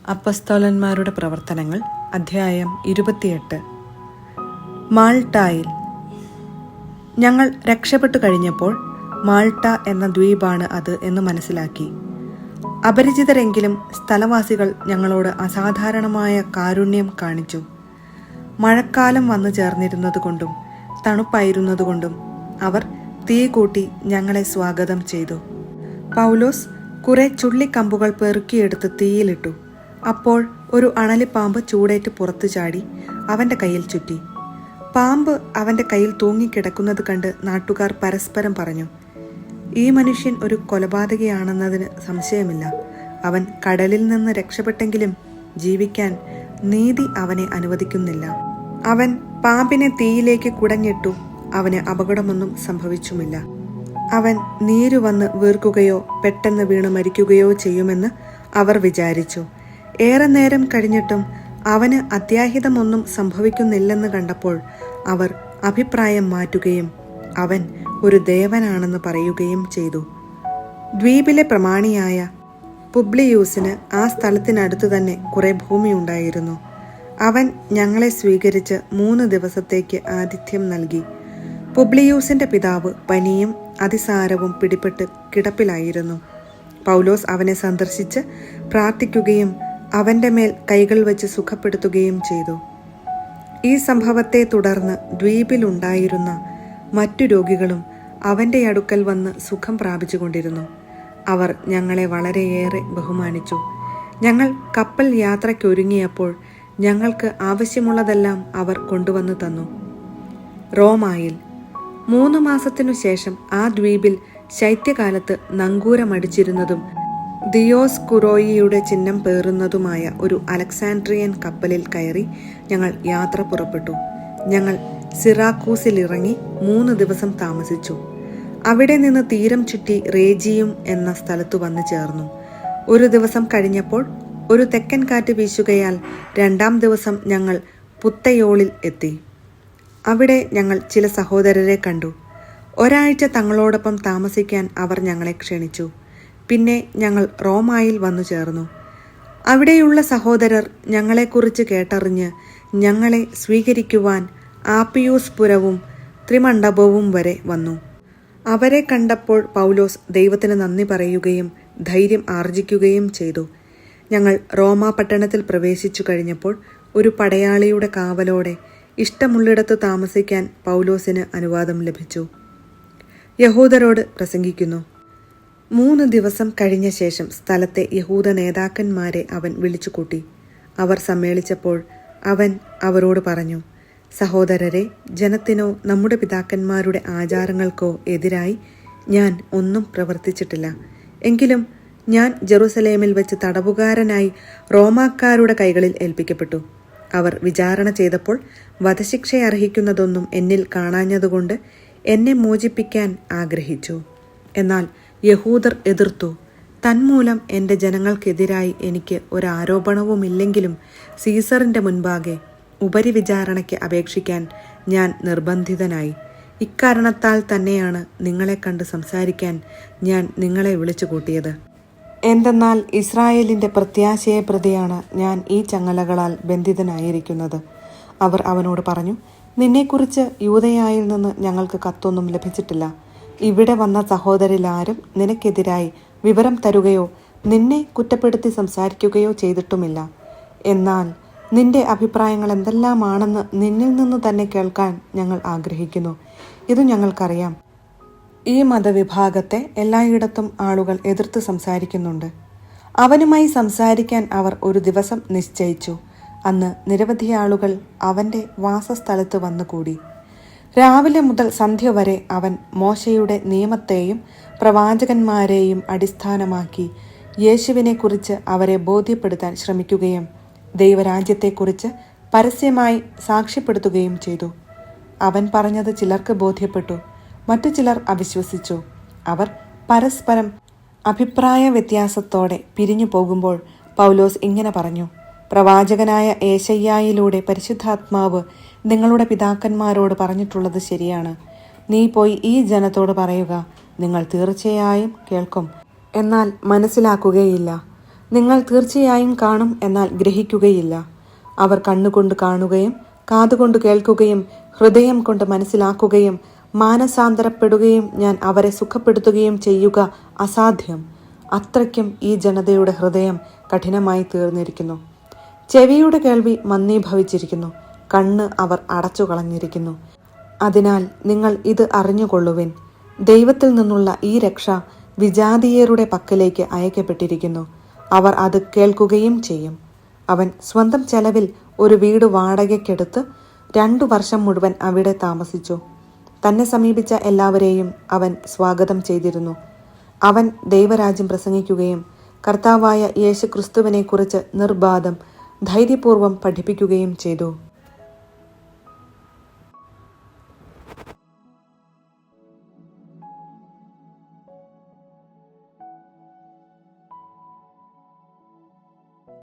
അപ്പസ്തോലന്മാരുടെ പ്രവർത്തനങ്ങൾ അധ്യായം 28. മാൾട്ടായിൽ. ഞങ്ങൾ രക്ഷപ്പെട്ടു കഴിഞ്ഞപ്പോൾ മാൾട്ട എന്ന ദ്വീപാണ് അത് എന്ന് മനസ്സിലാക്കി. അപരിചിതരെങ്കിലും സ്ഥലവാസികൾ ഞങ്ങളോട് അസാധാരണമായ കാരുണ്യം കാണിച്ചു. മഴക്കാലം വന്നു ചേർന്നിരുന്നതുകൊണ്ടും തണുപ്പായിരുന്നതുകൊണ്ടും അവർ തീ കൂട്ടി ഞങ്ങളെ സ്വാഗതം ചെയ്തു. പൗലോസ് കുറെ ചുള്ളിക്കമ്പുകൾ പെറുക്കിയെടുത്ത് തീയിലിട്ടു. അപ്പോൾ ഒരു അണലിപ്പാമ്പ് ചൂടേറ്റ് പുറത്തു ചാടി അവൻ്റെ കയ്യിൽ ചുറ്റി. പാമ്പ് അവൻ്റെ കയ്യിൽ തൂങ്ങിക്കിടക്കുന്നത് കണ്ട് നാട്ടുകാർ പരസ്പരം പറഞ്ഞു, ഈ മനുഷ്യൻ ഒരു കൊലപാതകയാണെന്നതിന് സംശയമില്ല. അവൻ കടലിൽ നിന്ന് രക്ഷപ്പെട്ടെങ്കിലും ജീവിക്കാൻ നീതി അവനെ അനുവദിക്കുന്നില്ല. അവൻ പാമ്പിനെ തീയിലേക്ക് കുടഞ്ഞിട്ടു. അവന് അപകടമൊന്നും സംഭവിച്ചുമില്ല. അവൻ നീരു വന്ന് വീർക്കുകയോ പെട്ടെന്ന് വീണ് മരിക്കുകയോ ചെയ്യുമെന്ന് അവർ വിചാരിച്ചു. ഏറെ നേരം കഴിഞ്ഞിട്ടും അവന് അത്യാഹിതമൊന്നും സംഭവിക്കുന്നില്ലെന്ന് കണ്ടപ്പോൾ അവർ അഭിപ്രായം മാറ്റുകയും അവൻ ഒരു ദേവനാണെന്ന് പറയുകയും ചെയ്തു. ദ്വീപിലെ പ്രമാണിയായ പുബ്ലിയൂസിന് ആ സ്ഥലത്തിനടുത്തു തന്നെ കുറെ ഭൂമിയുണ്ടായിരുന്നു. അവൻ ഞങ്ങളെ സ്വീകരിച്ച് 3 ദിവസത്തേക്ക് ആതിഥ്യം നൽകി. പുബ്ലിയൂസിന്റെ പിതാവ് പനിയും അതിസാരവും പിടിപെട്ട് കിടപ്പിലായിരുന്നു. പൗലോസ് അവനെ സന്ദർശിച്ച് പ്രാർത്ഥിക്കുകയും അവന്റെ മേൽ കൈകൾ വെച്ച് സുഖപ്പെടുത്തുകയും ചെയ്തു. ഈ സംഭവത്തെ തുടർന്ന് ദ്വീപിലുണ്ടായിരുന്ന മറ്റു രോഗികളും അവന്റെ അടുക്കൽ വന്ന് സുഖം പ്രാപിച്ചുകൊണ്ടിരുന്നു. അവർ ഞങ്ങളെ വളരെയേറെ ബഹുമാനിച്ചു. ഞങ്ങൾ കപ്പൽ യാത്രയ്ക്കൊരുങ്ങിയപ്പോൾ ഞങ്ങൾക്ക് ആവശ്യമുള്ളതെല്ലാം അവർ കൊണ്ടുവന്നു തന്നു. റോമായിൽ 3 മാസത്തിനു ശേഷം ആ ദ്വീപിൽ ശൈത്യകാലത്ത് നങ്കൂരമടിച്ചിരുന്നതും ദിയോസ്കുറോയിയുടെ ചിഹ്നം പേറുന്നതുമായ ഒരു അലക്സാൻഡ്രിയൻ കപ്പലിൽ കയറി ഞങ്ങൾ യാത്ര പുറപ്പെട്ടു. ഞങ്ങൾ സിറാക്കൂസിലിറങ്ങി 3 ദിവസം താമസിച്ചു. അവിടെ നിന്ന് തീരം ചുറ്റി റേജിയും എന്ന സ്ഥലത്തു വന്നു ചേർന്നു. 1 ദിവസം കഴിഞ്ഞപ്പോൾ ഒരു തെക്കൻ കാറ്റ് വീശുകയാൽ 2-ാം ദിവസം ഞങ്ങൾ പുത്തയോളിൽ എത്തി. അവിടെ ഞങ്ങൾ ചില സഹോദരരെ കണ്ടു. ഒരാഴ്ച തങ്ങളോടൊപ്പം താമസിക്കാൻ അവർ ഞങ്ങളെ ക്ഷണിച്ചു. പിന്നെ ഞങ്ങൾ റോമായിൽ വന്നു ചേർന്നു. അവിടെയുള്ള സഹോദരർ ഞങ്ങളെക്കുറിച്ച് കേട്ടറിഞ്ഞ് ഞങ്ങളെ സ്വീകരിക്കുവാൻ ആപ്പിയൂസ് പുരവും ത്രിമണ്ഡപവും വരെ വന്നു. അവരെ കണ്ടപ്പോൾ പൗലോസ് ദൈവത്തിന് നന്ദി പറയുകയും ധൈര്യം ആർജിക്കുകയും ചെയ്തു. ഞങ്ങൾ റോമാ പട്ടണത്തിൽ പ്രവേശിച്ചു കഴിഞ്ഞപ്പോൾ ഒരു പടയാളിയുടെ കാവലോടെ ഇഷ്ടമുള്ളിടത്ത് താമസിക്കാൻ പൗലോസിന് അനുവാദം ലഭിച്ചു. യഹൂദരോട് പ്രസംഗിക്കുന്നു. 3 ദിവസം കഴിഞ്ഞ ശേഷം സ്ഥലത്തെ യഹൂദ നേതാക്കന്മാരെ അവൻ വിളിച്ചുകൂട്ടി. അവർ സമ്മേളിച്ചപ്പോൾ അവൻ അവരോട് പറഞ്ഞു, സഹോദരരെ, ജനത്തിനോ നമ്മുടെ പിതാക്കന്മാരുടെ ആചാരങ്ങൾക്കോ എതിരായി ഞാൻ ഒന്നും പ്രവർത്തിച്ചിട്ടില്ല. എങ്കിലും ഞാൻ ജെറുസലേമിൽ വെച്ച് തടവുകാരനായി റോമാക്കാരുടെ കൈകളിൽ ഏൽപ്പിക്കപ്പെട്ടു. അവർ വിചാരണ ചെയ്തപ്പോൾ വധശിക്ഷ അർഹിക്കുന്നതൊന്നും എന്നിൽ കാണാഞ്ഞതുകൊണ്ട് എന്നെ മോചിപ്പിക്കാൻ ആഗ്രഹിച്ചു. എന്നാൽ യഹൂദർ എതിർത്തു. തന്മൂലം എൻ്റെ ജനങ്ങൾക്കെതിരായി എനിക്ക് ഒരാരോപണവുമില്ലെങ്കിലും സീസറിൻ്റെ മുൻപാകെ ഉപരിവിചാരണയ്ക്ക് അപേക്ഷിക്കാൻ ഞാൻ നിർബന്ധിതനായി. ഇക്കാരണത്താൽ തന്നെയാണ് നിങ്ങളെ കണ്ട് സംസാരിക്കാൻ ഞാൻ നിങ്ങളെ വിളിച്ചു കൂട്ടിയത്. എന്തെന്നാൽ ഇസ്രായേലിൻ്റെ പ്രത്യാശയെ പ്രതിയാണ് ഞാൻ ഈ ചങ്ങലകളാൽ ബന്ധിതനായിരിക്കുന്നത്. അവർ അവനോട് പറഞ്ഞു, നിന്നെക്കുറിച്ച് യൂദയായിൽ നിന്ന് ഞങ്ങൾക്ക് കത്തൊന്നും ലഭിച്ചിട്ടില്ല. ഇവിടെ വന്ന സഹോദരിലാരും നിനക്കെതിരായി വിവരം തരുകയോ നിന്നെ കുറ്റപ്പെടുത്തി സംസാരിക്കുകയോ ചെയ്തിട്ടുമില്ല. എന്നാൽ നിന്റെ അഭിപ്രായങ്ങൾ എന്തെല്ലാമാണെന്ന് നിന്നിൽ നിന്ന് തന്നെ കേൾക്കാൻ ഞങ്ങൾ ആഗ്രഹിക്കുന്നു. ഇത് ഞങ്ങൾക്കറിയാം. ഈ മതവിഭാഗത്തെ എല്ലായിടത്തും ആളുകൾ എതിർത്ത് സംസാരിക്കുന്നുണ്ട്. അവനുമായി സംസാരിക്കാൻ അവർ ഒരു ദിവസം നിശ്ചയിച്ചു. അന്ന് നിരവധി ആളുകൾ അവൻ്റെ വാസസ്ഥലത്ത് വന്നുകൂടി. രാവിലെ മുതൽ സന്ധ്യ വരെ അവൻ മോശയുടെ നിയമത്തെയും പ്രവാചകന്മാരെയും അടിസ്ഥാനമാക്കി യേശുവിനെക്കുറിച്ച് അവരെ ബോധ്യപ്പെടുത്താൻ ശ്രമിക്കുകയും ദൈവരാജ്യത്തെക്കുറിച്ച് പരസ്യമായി സാക്ഷ്യപ്പെടുത്തുകയും ചെയ്തു. അവൻ പറഞ്ഞത് ചിലർക്ക് ബോധ്യപ്പെട്ടു, മറ്റു ചിലർ അവിശ്വസിച്ചു. അവർ പരസ്പരം അഭിപ്രായ വ്യത്യാസത്തോടെ പിരിഞ്ഞു പോകുമ്പോൾ പൗലോസ് ഇങ്ങനെ പറഞ്ഞു, പ്രവാചകനായ ഏശയ്യായിലൂടെ പരിശുദ്ധാത്മാവ് നിങ്ങളുടെ പിതാക്കന്മാരോട് പറഞ്ഞിട്ടുള്ളത് ശരിയാണ്. നീ പോയി ഈ ജനത്തോട് പറയുക, നിങ്ങൾ തീർച്ചയായും കേൾക്കും, എന്നാൽ മനസ്സിലാക്കുകയില്ല. നിങ്ങൾ തീർച്ചയായും കാണും, എന്നാൽ ഗ്രഹിക്കുകയില്ല. അവർ കണ്ണുകൊണ്ട് കാണുകയും കാതുകൊണ്ട് കേൾക്കുകയും ഹൃദയം കൊണ്ട് മനസ്സിലാക്കുകയും മാനസാന്തരപ്പെടുകയും ഞാൻ അവരെ സുഖപ്പെടുത്തുകയും ചെയ്യുക അസാധ്യം. അത്രയ്ക്കും ഈ ജനതയുടെ ഹൃദയം കഠിനമായി തീർന്നിരിക്കുന്നു. ചെവിയുടെ കേൾവി മന്ദീഭവിച്ചിരിക്കുന്നു, കണ്ണ് അവർ അടച്ചു കളഞ്ഞിരിക്കുന്നു. അതിനാൽ നിങ്ങൾ ഇത് അറിഞ്ഞുകൊള്ളുവിൻ, ദൈവത്തിൽ നിന്നുള്ള ഈ രക്ഷ വിജാതീയരുടെ പക്കലേക്ക് അയക്കപ്പെട്ടിരിക്കുന്നു. അവർ അത് കേൾക്കുകയും ചെയ്യും. അവൻ സ്വന്തം ചെലവിൽ ഒരു വീട് വാടകയ്ക്കെടുത്ത് 2 വർഷം മുഴുവൻ അവിടെ താമസിച്ചു. തന്നെ സമീപിച്ച എല്ലാവരെയും അവൻ സ്വാഗതം ചെയ്തിരുന്നു. അവൻ ദൈവരാജ്യം പ്രസംഗിക്കുകയും കർത്താവായ യേശു ക്രിസ്തുവിനെക്കുറിച്ച് നിർബാധം ധൈര്യപൂർവ്വം പഠിപ്പിക്കുകയും ചെയ്തു.